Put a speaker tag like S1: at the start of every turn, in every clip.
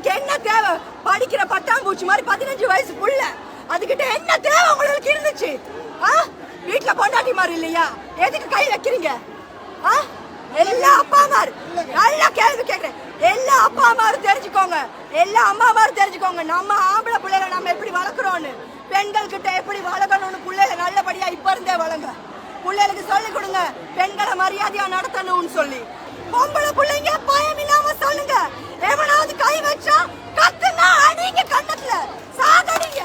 S1: உங்களுக்கு என்ன தேவை? படிக்கிற பட்டாம்பூச்சி மாதிரி 15 வயசு புள்ள, அதுகிட்ட என்ன தேவை உங்களுக்கு இருந்துச்சு? வீட்டுல பொண்டாட்டி மாதிரி இல்லையா? எதுக்கு கை வைக்கிறீங்க? எல்லா அப்பா அம்மாரு நல்லா கேள்வி கேட்கிறேன். எல்லா அப்பா அம்மாரும் தெரிஞ்சுக்கோங்க, எல்லா அம்மா அம்மாரும் தெரிஞ்சுக்கோங்க, நம்ம ஆம்பளை பிள்ளைகளை நம்ம எப்படி வளர்க்குறோன்னு, பெண்கள் கிட்ட எப்படி வளர்க்கணும்னு பிள்ளைகளை நல்லபடியா இப்ப இருந்தே வளங்க. பிள்ளைகளுக்கு சொல்லி கொடுங்க பெண்களை மரியாதையா நடத்தணும்னு சொல்லி. பொம்பளை பிள்ளைங்க பயம் இல்லாம சொல்லுங்க. எவனாவது கை வச்சா கத்துனா அடிங்க, கண்ணத்துல சாதடிங்க.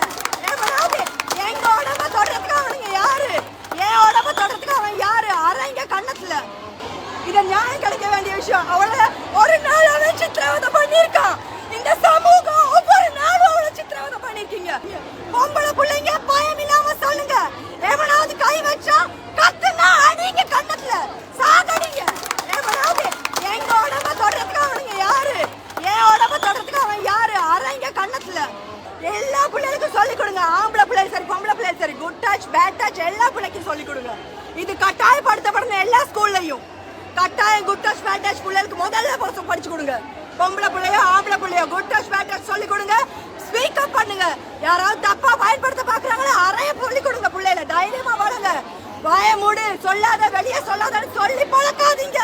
S1: எவனாவது எங்க உடம்ப தொடறதுக்கு அவனுங்க யாரு? என் உடம்ப தொடறதுக்கு அவன் யாரு? அரைங்க கண்ணத்துல. இத நியாயம் கிடைக்க வேண்டிய விஷயம். அவளை ஒரு நாள் அவன் சித்திரவதை பண்ணிருக்கான். இந்த சமூகம் ஒவ்வொரு நாளும் அவளை சித்திரவதை பண்ணிருக்கீங்க. பொம்பளை பிள்ளைங்க பயம் இல்லாம சொல்லுங்க. எவனாவது கை வச்சா கத்துனா அடிங்க, கண்ணத்துல சாதடிங்க. எவனாவது எங்க உடம்ப தொடறதுக்கு அவனுங்க யாரு? என் உடம்ப தொடறதுக்கு அவன் யாரு? அரைங்க கண்ணத்துல. எல்லா பிள்ளைகளுக்கும் சொல்லிக் கொடுங்க. ஆம்பளை பிள்ளைகள் சரி, பொம்பளை பிள்ளைகள் சரி, குட் டச் பேட் டச் எல்லா பிள்ளைக்கும் சொல்லிக் கொடுங்க. இது கட்டாயப்படுத்தப்படணும். எல்லா ஸ்கூல்லையும் கட்டாயம் குட் டச் பேட் டச் பிள்ளைகளுக்கு முதல்ல படிச்சு கொடுங்க. பொம்பளை பிள்ளையோ ஆம்பளை பிள்ளையோ குட் டச் பேட் டச் சொல்லிக் கொடுங்க. ஸ்பீக் அப் பண்ணுங்க. யாராவது தப்பா பயன்படுத்த பாக்குறாங்களோ அறைய சொல்லி கொடுங்க. பிள்ளைல தைரியமா வளங்க. வாய மூடு, சொல்லாத, வெளியே சொல்லாதன்னு சொல்லி பழக்காதீங்க.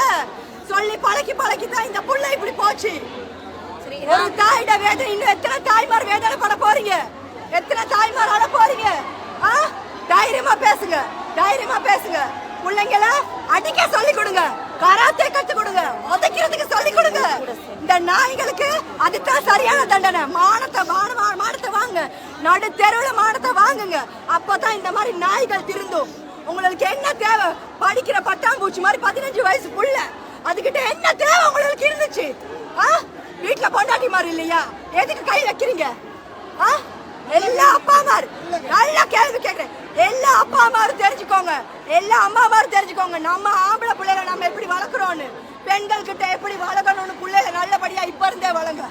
S1: சொல்லி பழக்கி பழக்கி தான் இந்த புள்ள இப்படி போச்சு. ஒரு தாயிட வேதனை இன்னும் எத்தனை தாய்மார் வேதனை பட போறீங்க? எத்தனை தாய்மார் அட போறீங்க? தைரியமா பேசுங்க, தைரியமா பேசுங்க. பிள்ளைங்கள அடிக்க சொல்லி கொடுங்க, கராத்தே கத்து கொடுங்க, உதைக்கிறதுக்கு சொல்லி கொடுங்க. இந்த நாய்களுக்கு அதுதான் சரியான தண்டனை. மானத்தை வாங்க, நடு தெருவுல மானத்தை வாங்குங்க. அப்பதான் இந்த மாதிரி நாய்கள் திருந்தும். உங்களுக்கு என்ன தேவை? படிக்கிற பட்டாம்பூச்சி மாதிரி 15 வயசு புள்ள, அதுகிட்ட என்ன தேவை உங்களுக்கு இருந்துச்சு? வீட்டுல பொண்டாட்டி மாதிரி இல்லையா? எதுக்கு கை வைக்கிறீங்க? எல்லா அப்பா அம்மாரு நல்லா கேள்வி கேட்கிறேன். எல்லா அப்பா அம்மாரும் தெரிஞ்சுக்கோங்க, எல்லா அம்மா அம்மாரும் தெரிஞ்சுக்கோங்க, நம்ம ஆம்பளை பிள்ளைகளை நம்ம எப்படி வளர்க்குறோன்னு, பெண்கள் கிட்ட எப்படி வளர்க்கணும்னு பிள்ளைகளை நல்லபடியா இப்ப இருந்தே வளங்க.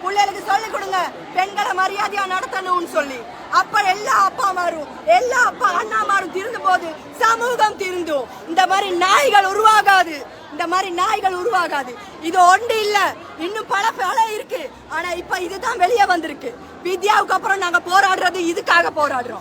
S1: பிள்ளைகளுக்கு சொல்லிக் கொடுங்க பெண்களை மரியாதையா நடத்தணும்னு சொல்லி. அப்ப எல்லா அப்பா அம்மாரும் எல்லா அப்பா அண்ணாமாரும் திருந்தும் போது சமூகம் திருந்தும். இந்த மாதிரி நாய்கள் உருவாகாது, இந்த மாதிரி நாய்கள் உருவாகாது. இது ஒன்று இல்ல, இன்னும் பல இருக்கு. ஆனா இப்ப இதுதான் வெளியே வந்திருக்கு. வித்யாவுக்கு அப்புறம் நாங்க போராடுறது இதுக்காக போராடுறோம்.